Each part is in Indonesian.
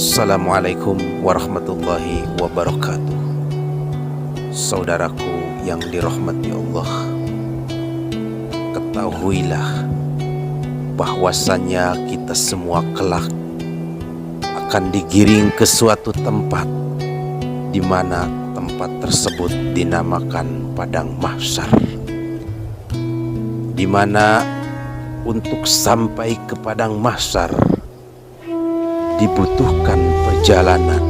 Assalamualaikum warahmatullahi wabarakatuh. Saudaraku yang dirahmati Allah, ketahuilah bahwasannya kita semua kelak akan digiring ke suatu tempat di mana tempat tersebut dinamakan padang mahsyar, di mana untuk sampai ke padang mahsyar dibutuhkan perjalanan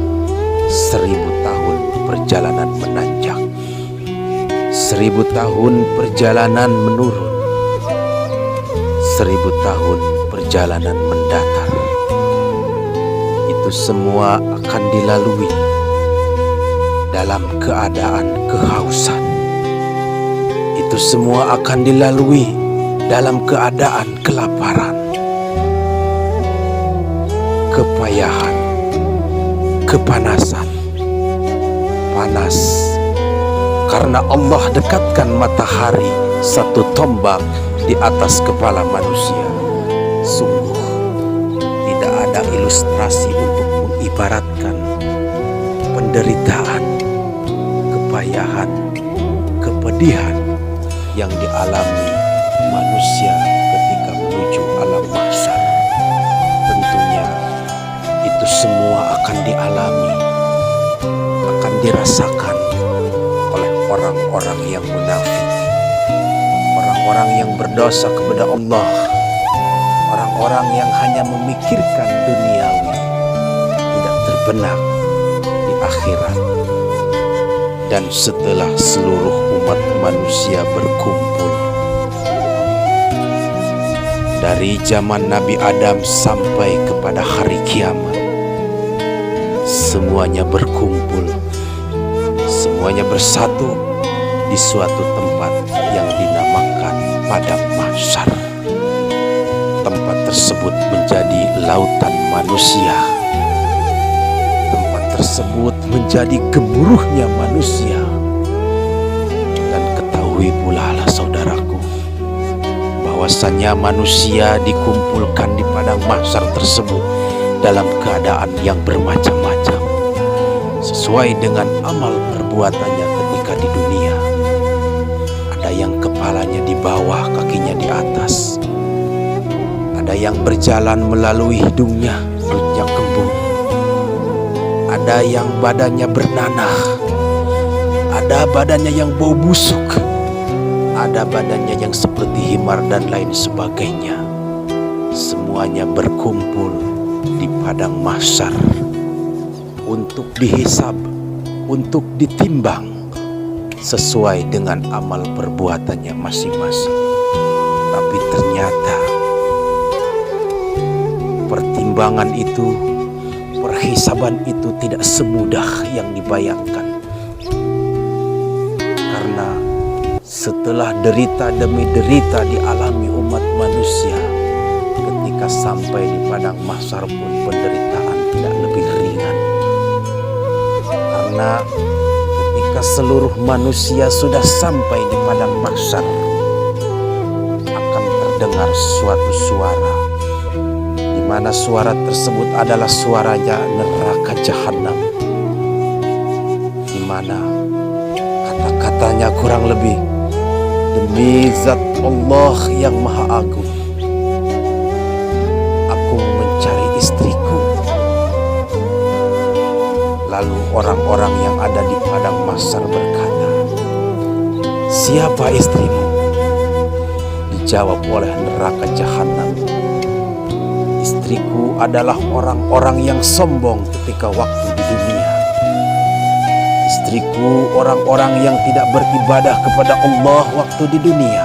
1000 tahun perjalanan menanjak, 1000 tahun perjalanan menurun, 1000 tahun perjalanan mendatar. Itu semua akan dilalui dalam keadaan kehausan. Itu semua akan dilalui dalam keadaan kelaparan, kepayahan, kepanasan, panas karena Allah dekatkan matahari satu tombak di atas kepala manusia. Sungguh tidak ada ilustrasi untuk mengibaratkan penderitaan, kepayahan, kepedihan yang dialami manusia ketika menuju alam mahsyar. Tentunya itu semua akan dialami, akan dirasakan oleh orang-orang yang munafik, orang-orang yang berdosa kepada Allah, orang-orang yang hanya memikirkan duniawi, tidak terbenak di akhirat. Dan setelah seluruh umat manusia berkumpul, dari zaman Nabi Adam sampai kepada hari kiamat, semuanya berkumpul, semuanya bersatu di suatu tempat yang dinamakan padang mahsyar. Tempat tersebut menjadi lautan manusia. Tempat tersebut menjadi gemuruhnya manusia. Dan ketahui pula lah saudaraku, bahwasannya manusia dikumpulkan di padang mahsyar tersebut dalam keadaan yang bermacam-macam, sesuai dengan amal perbuatannya ketika di dunia. Ada yang kepalanya di bawah, kakinya di atas. Ada yang berjalan melalui hidungnya, perutnya kembung. Ada yang badannya bernanah. Ada badannya yang bau busuk. Ada badannya yang seperti himar dan lain sebagainya. Semuanya berkumpul di padang mahsyar untuk dihisab, untuk ditimbang sesuai dengan amal perbuatannya masing-masing. Tapi ternyata pertimbangan itu, perhisaban itu tidak semudah yang dibayangkan. Karena setelah derita demi derita dialami umat manusia, ketika sampai di padang mahsyar pun penderitaan tidak lebih ringan. Karena ketika seluruh manusia sudah sampai di padang mahsyar, akan terdengar suatu suara, di mana suara tersebut adalah suaranya neraka jahanam, di mana kata-katanya kurang lebih, demi zat Allah yang maha agung, aku mencari istriku. Lalu orang-orang yang ada di padang mahsyar berkata, siapa istrimu? Dijawab oleh neraka jahanam, istriku adalah orang-orang yang sombong ketika waktu di dunia. Istriku orang-orang yang tidak beribadah kepada Allah waktu di dunia.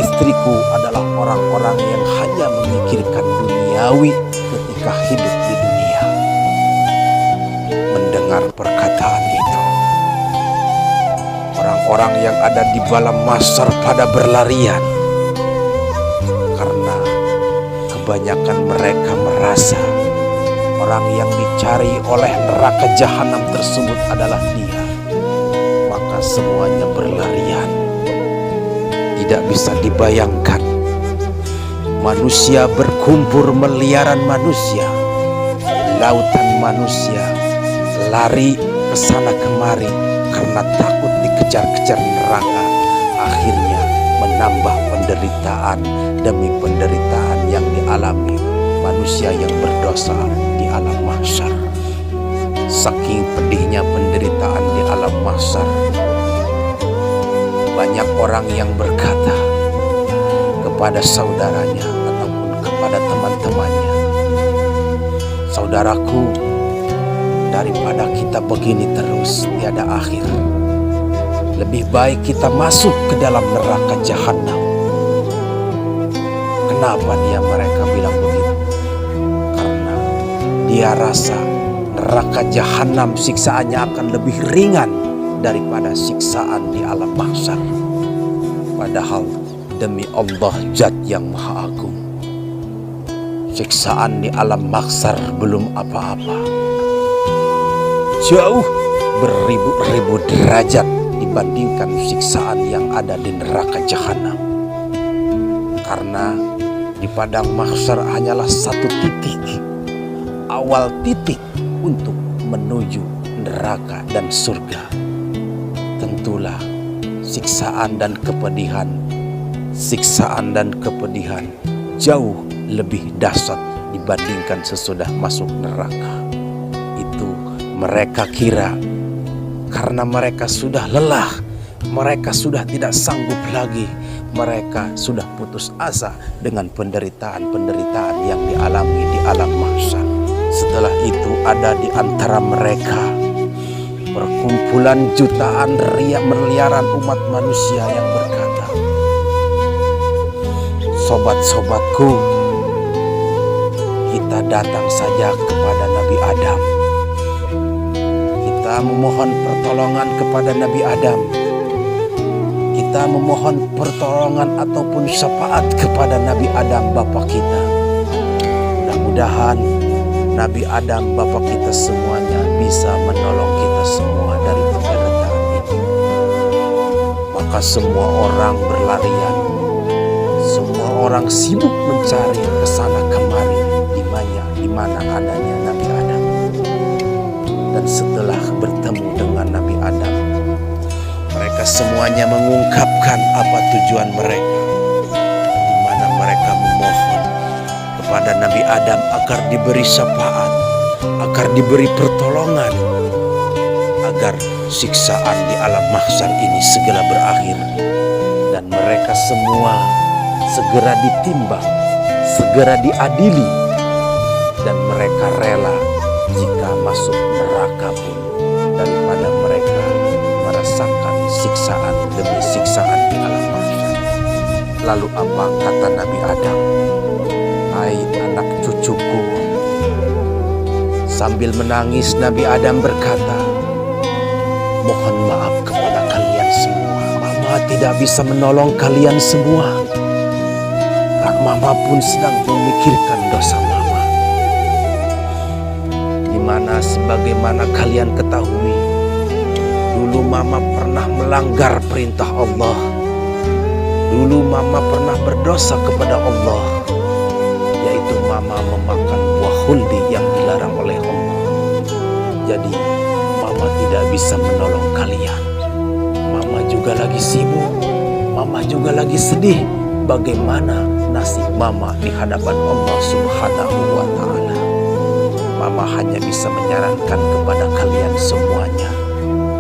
Istriku adalah orang-orang yang hanya memikirkan duniawi ketika hidup di dunia. Mendengar perkataan itu, orang-orang yang ada di dalam mahsyar pada berlarian, karena kebanyakan mereka merasa orang yang dicari oleh neraka jahanam tersebut adalah dia. Maka semuanya berlarian. Tidak bisa dibayangkan manusia berkumpul, meliaran manusia, lautan manusia lari ke sana kemari karena takut dikejar-kejar neraka, akhirnya menambah penderitaan demi penderitaan yang dialami manusia yang berdosa di alam mahsyar. Saking pedihnya penderitaan di alam mahsyar, banyak orang yang berkata kepada saudaranya ataupun kepada teman-temannya, "Saudaraku, daripada kita begini terus tiada akhir, lebih baik kita masuk ke dalam neraka jahanam." Kenapa mereka bilang begitu? Karena dia rasa neraka jahanam siksaannya akan lebih ringan daripada siksaan di alam mahsyar. Padahal demi Allah Zat yang Maha Agung, siksaan di alam mahsyar belum apa-apa. Jauh beribu-ribu derajat dibandingkan siksaan yang ada di neraka jahanam. Karena di padang mahsyar hanyalah satu titik, awal titik untuk menuju neraka dan surga. Tentulah siksaan dan kepedihan jauh lebih dahsyat dibandingkan sesudah masuk neraka. Itu mereka kira karena mereka sudah lelah, mereka sudah tidak sanggup lagi, mereka sudah putus asa dengan penderitaan-penderitaan yang dialami di alam mahsyar. Setelah itu ada di antara mereka perkumpulan jutaan miliaran umat manusia yang berkata, "Sobat-sobatku, kita datang saja kepada Nabi Adam. Kita memohon pertolongan kepada Nabi Adam. Kita memohon pertolongan ataupun syafaat kepada Nabi Adam Bapa kita. Mudah-mudahan Nabi Adam Bapa kita semuanya bisa menolong kita semua dari penderitaan ini." Maka semua orang berlarian, semua orang sibuk mencari kesana kemari di mana adanya Nabi Adam. Dan setelah bertemu dengan Nabi Adam, mereka semuanya mengungkapkan apa tujuan mereka, di mana mereka memohon kepada Nabi Adam agar diberi syafaat, agar diberi pertolongan, agar siksaan di alam mahsyar ini segera berakhir dan mereka semua segera ditimbang, segera diadili, dan mereka rela jika masuk neraka pun daripada mereka merasakan siksaan demi siksaan di alam mahsyar. Lalu apa kata Nabi Adam? "Hai anak cucuku." Sambil menangis Nabi Adam berkata, "Mohon maaf kepada kalian semua. Mama tidak bisa menolong kalian semua. Kak Mama pun sedang memikirkan dosa Mama. Dimana sebagaimana kalian ketahui, dulu Mama pernah melanggar perintah Allah. Dulu Mama pernah berdosa kepada Allah, yaitu Mama memakan buah huldi yang dilarang oleh Allah. Jadi Mama tidak bisa menolong kalian. Mama juga lagi sibuk, Mama juga lagi sedih. Bagaimana nasib Mama di hadapan Allah Subhanahu wa Ta'ala? Mama hanya bisa menyarankan kepada kalian semuanya,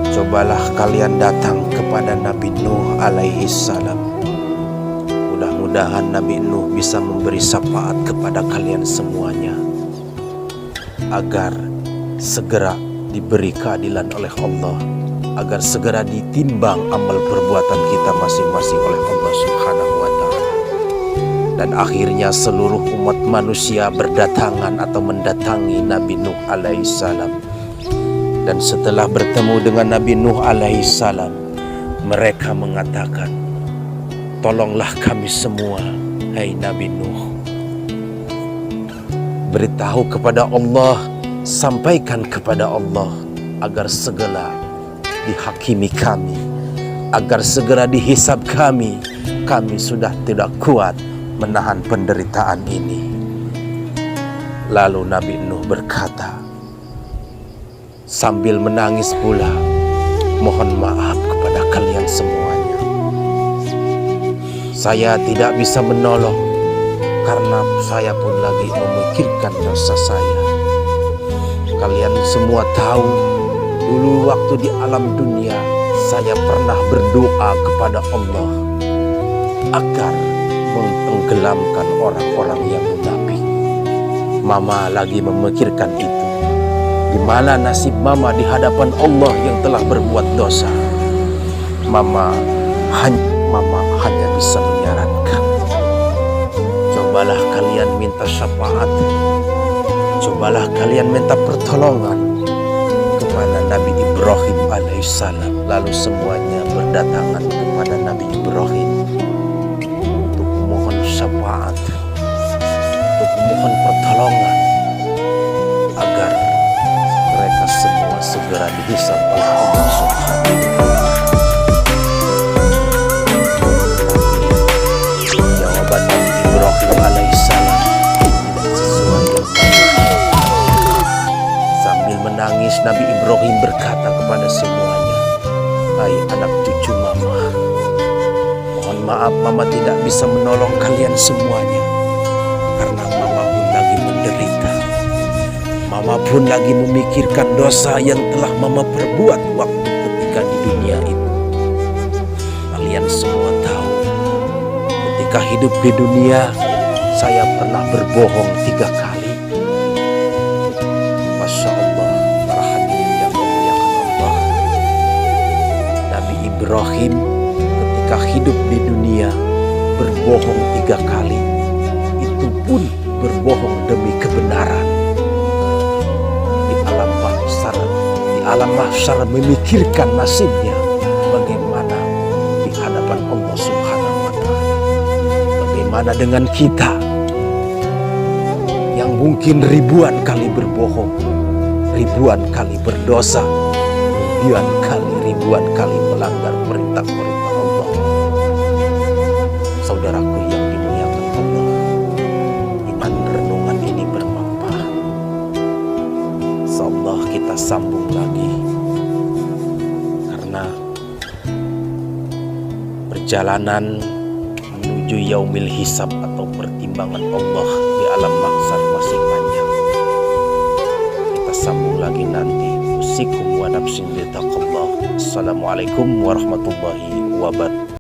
cobalah kalian datang kepada Nabi Nuh alaihi salam. Mudah-mudahan Nabi Nuh bisa memberi syafaat kepada kalian semuanya, agar segera diberi keadilan oleh Allah, agar segera ditimbang amal perbuatan kita masing-masing oleh Allah Subhanahu wa Ta'ala. Dan akhirnya seluruh umat manusia berdatangan atau mendatangi Nabi Nuh alaihissalam. Dan setelah bertemu dengan Nabi Nuh alaihissalam, mereka mengatakan, "Tolonglah kami semua, hai Nabi Nuh. Beritahu kepada Allah, sampaikan kepada Allah agar segera dihakimi kami, agar segera dihisab kami. Kami sudah tidak kuat menahan penderitaan ini." Lalu Nabi Nuh berkata sambil menangis pula, mohon maaf kepada kalian semuanya. Saya tidak bisa menolong karena saya pun lagi memikirkan dosa saya. Kalian semua tahu, dulu waktu di alam dunia saya pernah berdoa kepada Allah agar mentenggelamkan orang-orang yang munafik. Mama lagi memikirkan itu. Di mana nasib mama di hadapan Allah yang telah berbuat dosa? Mama hanya bisa menyarankan, cobalah kalian minta syafaat, cobalah kalian minta pertolongan kepada Nabi Ibrahim alaihissalam. Lalu semuanya berdatangan kepada Nabi Ibrahim untuk memohon syafaat, untuk memohon pertolongan agar mereka semua segera dihisab oleh Allah Subhanahu wa Ta'ala. Jawaban Nabi Ibrahim alaihissalam tidak sesuai dengan Allah. Sambil menangis, Nabi Ibrahim berkata kepada semuanya, hai anak cucu mama, mohon maaf mama tidak bisa menolong kalian semuanya karena mama pun lagi menderita. Mama pun lagi memikirkan dosa yang telah mama perbuat waktu ketika di dunia itu. Kalian semua tahu, ketika hidup di dunia saya pernah berbohong 3 kali. Masya Allah, para hadirin yang memuliakan Allah, Nabi Ibrahim ketika hidup di dunia berbohong 3 kali. Itu pun berbohong demi kebenaran. Di alam mahsyar memikirkan nasibnya bagaimana di hadapan Allah Subhanahu wa Ta'ala. Bagaimana dengan kita yang mungkin ribuan kali berbohong, ribuan kali berdosa, ribuan kali melanggar perintah-perintah Allah. Saudaraku yang dimuliakan Allah, iman renungan ini bermanfaat. Insyaallah kita sambung lagi, karena perjalanan menuju yaumil hisab atau pertimbangan Allah di alam mahsyar masih panjang. Kita sambung lagi nanti. Usikum wa nafsin bi taqwallah. Assalamualaikum warahmatullahi wabarakatuh.